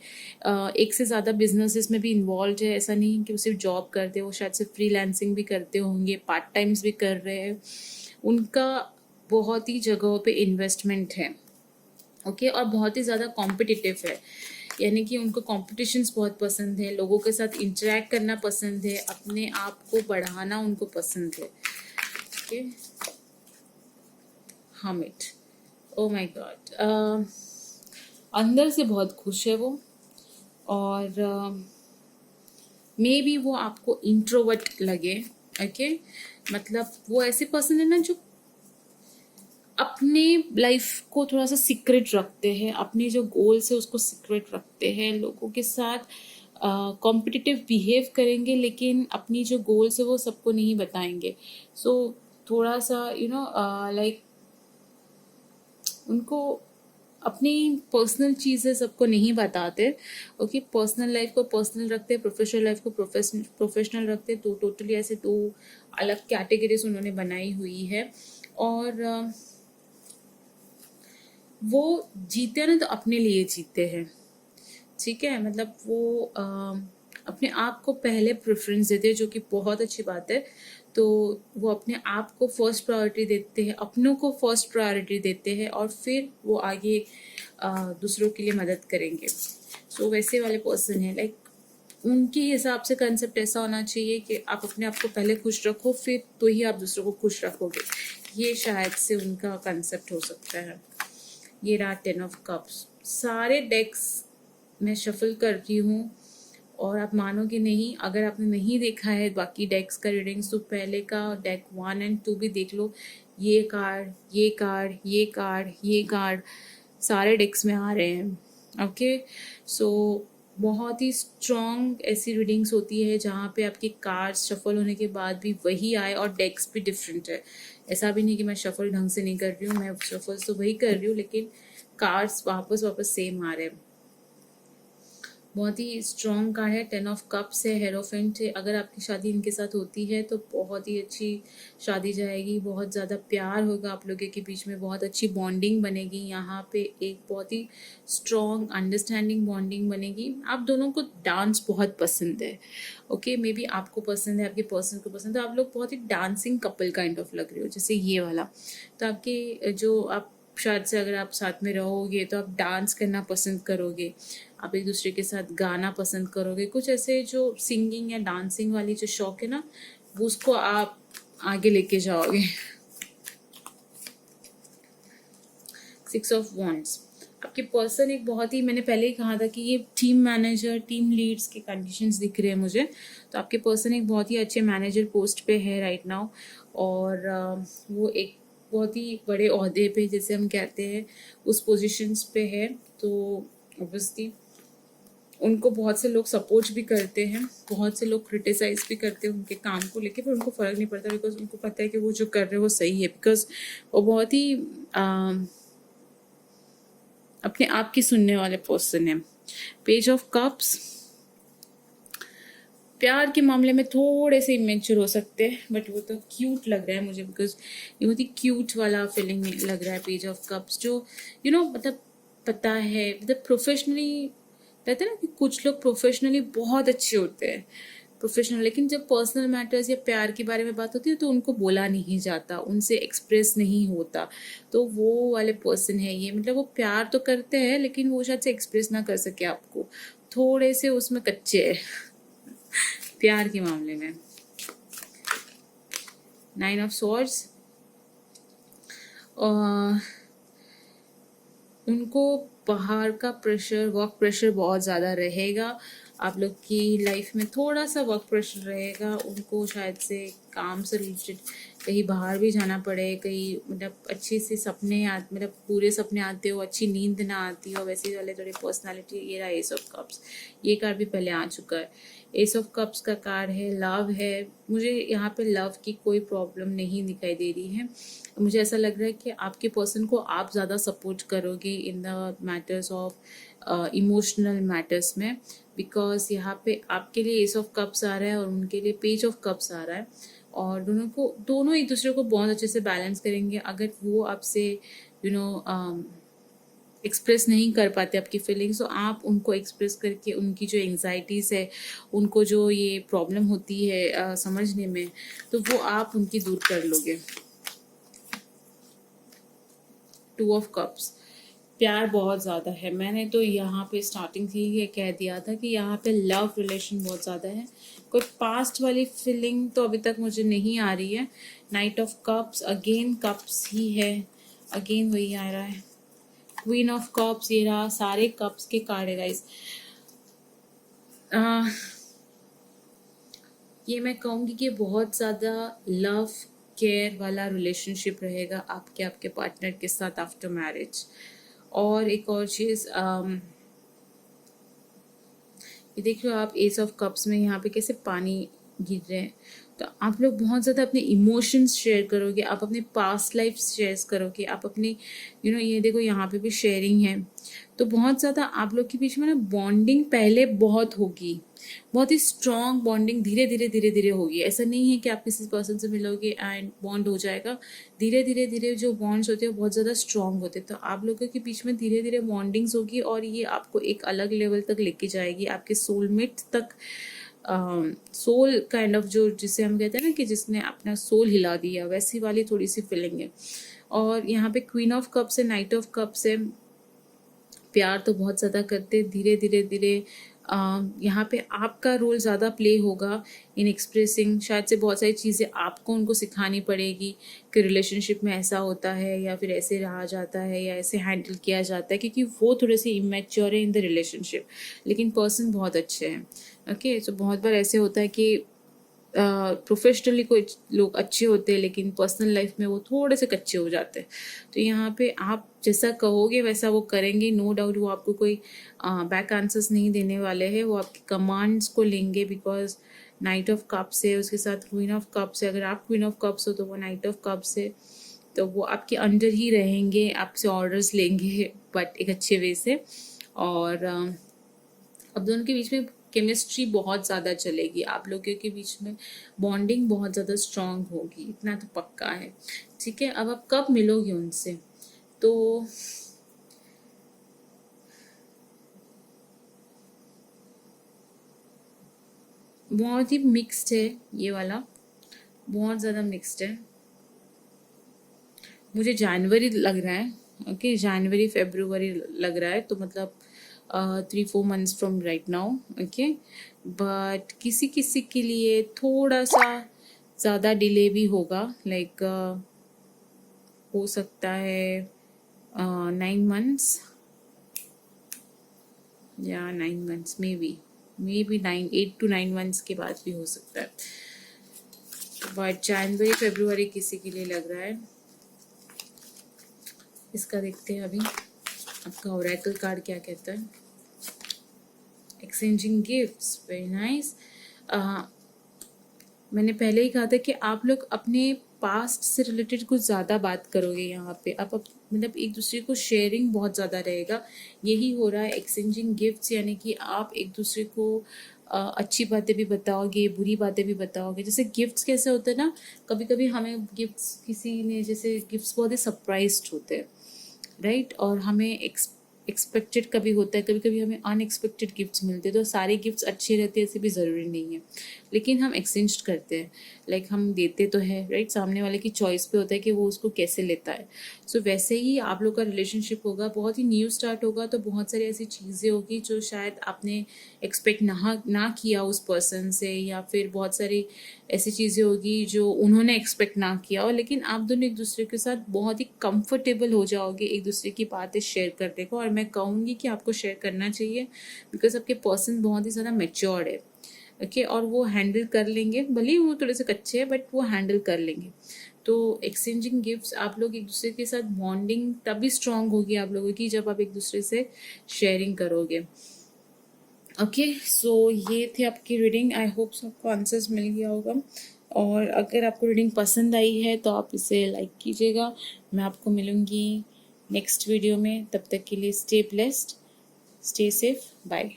एक से ज़्यादा बिजनेसेस में भी इन्वॉल्व है। ऐसा नहीं कि वो सिर्फ जॉब करते हैं, वो शायद से फ्रीलांसिंग भी करते होंगे, पार्ट टाइम्स भी कर रहे हैं। उनका बहुत ही जगहों पे इन्वेस्टमेंट है। ओके, और बहुत ही ज़्यादा कॉम्पिटिटिव है, यानी कि उनको कॉम्पिटिशन्स बहुत पसंद है, लोगों के साथ इंटरेक्ट करना पसंद है, अपने आप को बढ़ाना उनको पसंद है। Okay, hermit, oh my God, अंदर से बहुत खुश है वो। और मे बी वो आपको इंट्रोवर्ट लगे। ओके, मतलब वो ऐसे पर्सन है ना जो अपने लाइफ को थोड़ा सा सीक्रेट रखते हैं, अपने जो गोल्स है उसको सीक्रेट रखते हैं, लोगों के साथ कॉम्पिटिटिव बिहेव करेंगे, लेकिन अपनी जो गोल्स है वो सबको नहीं बताएंगे। सो थोड़ा सा लाइक उनको अपनी पर्सनल चीज़ें सबको नहीं बताते। ओके, पर्सनल लाइफ को पर्सनल रखते, प्रोफेशनल लाइफ को प्रोफेशनल रखते। तो टोटली ऐसे दो अलग कैटेगरीज उन्होंने बनाई हुई है। और वो जीते ना तो अपने लिए जीते हैं, ठीक है। मतलब वो अपने आप को पहले प्रेफरेंस देते हैं, जो कि बहुत अच्छी बात है। तो वो अपने आप को फर्स्ट प्रायोरिटी देते हैं, अपनों को फर्स्ट प्रायोरिटी देते हैं, और फिर वो आगे दूसरों के लिए मदद करेंगे। सो वैसे वाले पर्सन है, लाइक उनके हिसाब से कंसेप्ट ऐसा होना चाहिए कि आप अपने आप को पहले खुश रखो, फिर तो ही आप दूसरों को खुश रखोगे। ये शायद से उनका कंसेप्ट हो सकता है। ये रहा 10 ऑफ कप्स। सारे डेक्स मैं शफल करती हूँ, और आप मानोगे नहीं, अगर आपने नहीं देखा है बाकी डेक्स का रीडिंग्स, तो पहले का डेक 1 और 2 भी देख लो। ये कार्ड, ये कार्ड, ये कार्ड, ये कार्ड सारे डेक्स में आ रहे हैं। ओके, सो बहुत ही स्ट्रॉन्ग ऐसी रीडिंग्स होती है जहाँ पे आपकी कार्ड्स शफल होने के बाद भी वही आए, और डेक्स भी डिफरेंट है। ऐसा भी नहीं कि मैं शफल ढंग से नहीं कर रही हूँ, मैं शफल तो वही कर रही हूँ, लेकिन कार्ड्स वापस सेम आ रहे हैं। बहुत ही स्ट्रॉन्ग कार्ड है। 10 ऑफ कप्स है, हेरोफेंट है। अगर आपकी शादी इनके साथ होती है तो बहुत ही अच्छी शादी जाएगी, बहुत ज़्यादा प्यार होगा आप लोगों के बीच में, बहुत अच्छी बॉन्डिंग बनेगी। यहाँ पे एक बहुत ही स्ट्रॉन्ग अंडरस्टैंडिंग बॉन्डिंग बनेगी। आप दोनों को डांस बहुत पसंद है। ओके, मे बी आपको पसंद है, आपके पर्सन को पसंद है। आप लोग बहुत ही डांसिंग कपल काइंड ऑफ लग रहे हो, जैसे ये वाला। तो आपके जो आप शायद से अगर आप साथ में रहोगे तो आप डांस करना पसंद करोगे, आप एक दूसरे के साथ गाना पसंद करोगे। कुछ ऐसे जो सिंगिंग या डांसिंग वाली जो शौक है ना, वो उसको आप आगे लेके जाओगे। 6 ऑफ वॉन्ड्स। आपके पर्सन एक बहुत ही, मैंने पहले ही कहा था कि ये टीम मैनेजर, टीम लीड्स के कंडीशंस दिख रहे हैं मुझे। तो आपके पर्सन एक बहुत ही अच्छे मैनेजर पोस्ट पे है राइट नाउ, और वो एक बहुत ही बड़े ओहदे पे, जैसे हम कहते हैं, उस पोजीशंस पे है। तो ऑब्वियसली उनको बहुत से लोग सपोर्ट भी करते हैं, बहुत से लोग क्रिटिसाइज भी करते हैं उनके काम को लेके, पर उनको फ़र्क नहीं पड़ता, बिकॉज उनको पता है कि वो जो कर रहे हैं वो सही है। बिकॉज वो बहुत ही अपने आप की सुनने वाले पर्सन है। पेज ऑफ कप्स, प्यार के मामले में थोड़े से इमेच्योर हो सकते हैं, बट वो तो क्यूट लग रहा है मुझे, बिकॉज ये बहुत ही क्यूट वाला फीलिंग लग रहा है। पेज ऑफ कप्स जो मतलब पता है, मतलब प्रोफेशनली कहते हैं ना कि कुछ लोग प्रोफेशनली बहुत अच्छे होते हैं, प्रोफेशनल, लेकिन जब पर्सनल मैटर्स या प्यार के बारे में बात होती है तो उनको बोला नहीं जाता, उनसे एक्सप्रेस नहीं होता। तो वो वाले पर्सन है ये, मतलब वो प्यार तो करते हैं लेकिन वो शायद से एक्सप्रेस ना कर सके आपको, थोड़े से उसमें कच्चे है प्यार के मामले में। 9 ऑफ स्वॉर्ड्स, उनको बाहर का प्रेशर, वर्क प्रेशर बहुत ज़्यादा रहेगा। आप लोग की लाइफ में थोड़ा सा वर्क प्रेशर रहेगा। उनको शायद से काम से रिलेटेड कहीं बाहर भी जाना पड़े, कहीं मतलब अच्छे से सपने मतलब पूरे सपने आते हो, अच्छी नींद ना आती हो, वैसे वाले थोड़ी पर्सनालिटी। ये रहा एस ऑफ कप्स, ये कार्ड भी पहले आ चुका है। एस ऑफ कप्स का कार्ड है, लव है। मुझे यहाँ पे लव की कोई प्रॉब्लम नहीं दिखाई दे रही है। मुझे ऐसा लग रहा है कि आपके पर्सन को आप ज़्यादा सपोर्ट करोगे in the matters of emotional matters में, बिकॉज यहाँ पे आपके लिए एस ऑफ कप्स आ रहा है और उनके लिए पेज ऑफ कप्स आ रहा है, और दोनों एक दूसरे को बहुत अच्छे से बैलेंस करेंगे। अगर वो आपसे एक्सप्रेस नहीं कर पाते आपकी फीलिंग्स, तो आप उनको एक्सप्रेस करके उनकी जो एंग्जाइटीज़ है, उनको जो ये प्रॉब्लम होती है समझने में, तो वो आप उनकी दूर कर लोगे। 2 ऑफ कप्स, प्यार बहुत ज़्यादा है। मैंने तो यहाँ पे स्टार्टिंग से ही ये कह दिया था कि यहाँ पे लव रिलेशन बहुत ज़्यादा है। कोई पास्ट वाली फीलिंग तो अभी तक मुझे नहीं आ रही है। Knight of cups, again cups ही है, अगेन वही आ रहा है। क्वीन ऑफ कप्स, ये रहा, सारे कप्स के कार्ड है गाइस। ये मैं कहूँगी कि बहुत ज़्यादा लव केयर वाला रिलेशनशिप रहेगा आपके पार्टनर के साथ आफ्टर मैरिज। और एक और चीज़, ये देख लो आप एस ऑफ कप्स में यहाँ पे कैसे पानी गिर रहे हैं। तो आप लोग बहुत ज़्यादा अपने इमोशंस शेयर करोगे, आप अपने पास्ट लाइफ शेयर करोगे, आप अपने ये देखो यहाँ पे भी शेयरिंग है। तो बहुत ज़्यादा आप लोग के बीच में ना बॉन्डिंग पहले बहुत होगी, बहुत ही स्ट्रॉन्ग बॉन्डिंग धीरे धीरे धीरे धीरे होगी। ऐसा नहीं है कि आप किसी पर्सन से मिलोगे एंड बॉन्ड हो जाएगा। धीरे धीरे धीरे जो बॉन्ड्स होते हैं बहुत ज़्यादा स्ट्रॉन्ग होते हैं। तो आप लोगों के बीच में धीरे धीरे बॉन्डिंग्स होगी और ये आपको एक अलग लेवल तक लेके जाएगी, आपके सोलमेट तक। सोल काइंड ऑफ जो जिसे हम कहते हैं ना कि जिसने अपना सोल हिला दिया, वैसी वाली थोड़ी सी फीलिंग है। और यहाँ पे क्वीन ऑफ कप्स है, नाइट ऑफ कप्स है। प्यार तो बहुत ज़्यादा करते, धीरे धीरे धीरे यहाँ पे आपका रोल ज़्यादा प्ले होगा इन एक्सप्रेसिंग। शायद से बहुत सारी चीज़ें आपको उनको सिखानी पड़ेगी कि रिलेशनशिप में ऐसा होता है या फिर ऐसे रहा जाता है या ऐसे हैंडल किया जाता है, क्योंकि वो थोड़े से इमेच्योर है इन द रिलेशनशिप, लेकिन पर्सन बहुत अच्छे हैं। ओके, तो बहुत बार ऐसे होता है कि प्रोफेशनली कोई लोग अच्छे होते हैं लेकिन पर्सनल लाइफ में वो थोड़े से कच्चे हो जाते हैं। तो यहाँ पे आप जैसा कहोगे वैसा वो करेंगे, नो डाउट। वो आपको कोई बैक आंसर्स नहीं देने वाले हैं, वो आपकी कमांड्स को लेंगे, बिकॉज नाइट ऑफ कप्स है, उसके साथ क्वीन ऑफ कप्स है। अगर आप क्वीन ऑफ कप्स हो तो वो नाइट ऑफ कप्स है। तो वो आपके अंडर ही रहेंगे, आपसे ऑर्डर्स लेंगे, बट एक अच्छे वे से। और अब दोनों के बीच में केमिस्ट्री बहुत ज़्यादा चलेगी, आप लोगों के बीच में बॉन्डिंग बहुत ज़्यादा स्ट्रांग होगी, इतना तो पक्का है। ठीक है, अब आप कब मिलोगे उनसे? तो बहुत ही मिक्स्ड है ये वाला, बहुत ज़्यादा मिक्स्ड है। मुझे जनवरी लग रहा है, ओके, जनवरी फरवरी लग रहा है, तो मतलब 3-4 months from right now. Okay, but किसी किसी के लिए थोड़ा सा ज़्यादा डिले भी होगा, लाइक हो सकता है 9 months या 9 months, may be 8 to 9 months के बाद भी हो सकता है। बट जनवरी फरवरी किसी के लिए लग रहा है। इसका देखते हैं अभी आपका ओरेकल कार्ड क्या कहता है। Exchanging gifts, very nice. मैंने पहले ही कहा था कि आप लोग अपने पास्ट से रिलेटेड कुछ ज़्यादा बात करोगे यहाँ पे। आप मतलब एक दूसरे को शेयरिंग बहुत ज़्यादा रहेगा, यही हो रहा है एक्सचेंजिंग गिफ्ट्स। यानी कि आप एक दूसरे को अच्छी बातें भी बताओगे, बुरी बातें भी बताओगे। जैसे गिफ्ट्स कैसे होते हैं ना, कभी कभी हमें गिफ्ट्स किसी ने, जैसे गिफ्ट्स बहुत ही सरप्राइज्ड होते हैं, राइट, और हमें एक्सपेक्टेड कभी होता है, कभी कभी हमें अनएक्सपेक्टेड गिफ्ट्स मिलते हैं। तो सारे गिफ्ट्स अच्छे रहते हैं ऐसे भी ज़रूरी नहीं है, लेकिन हम एक्सचेंज करते हैं, लाइक हम देते तो है, राइट, सामने वाले की चॉइस पे होता है कि वो उसको कैसे लेता है। सो वैसे ही आप लोग का रिलेशनशिप होगा, बहुत ही न्यू स्टार्ट होगा। तो बहुत सारी ऐसी चीज़ें होगी जो शायद आपने एक्सपेक्ट ना किया उस पर्सन से, या फिर बहुत सारी ऐसी चीज़ें होगी जो उन्होंने एक्सपेक्ट ना किया हो, लेकिन आप दोनों एक दूसरे के साथ बहुत ही कंफर्टेबल हो जाओगे एक दूसरे की बातें शेयर करने को। और मैं कहूँगी कि आपको शेयर करना चाहिए, बिकॉज आपके पर्सन बहुत ही ज़्यादा मैच्योर्ड है, ओके, और वो हैंडल कर लेंगे। भले ही वो थोड़े से कच्चे हैं, बट वो हैंडल कर लेंगे। तो एक्सचेंजिंग गिफ्ट्स, आप लोग एक दूसरे के साथ बॉन्डिंग तभी स्ट्रांग होगी आप लोगों की जब आप एक दूसरे से शेयरिंग करोगे। ओके, सो ये थी आपकी रीडिंग। आई होप सबको आंसर्स मिल गया होगा। और अगर आपको रीडिंग पसंद आई है तो आप इसे लाइक कीजिएगा। मैं आपको मिलूँगी नेक्स्ट वीडियो में, तब तक के लिए stay blessed, stay safe, bye.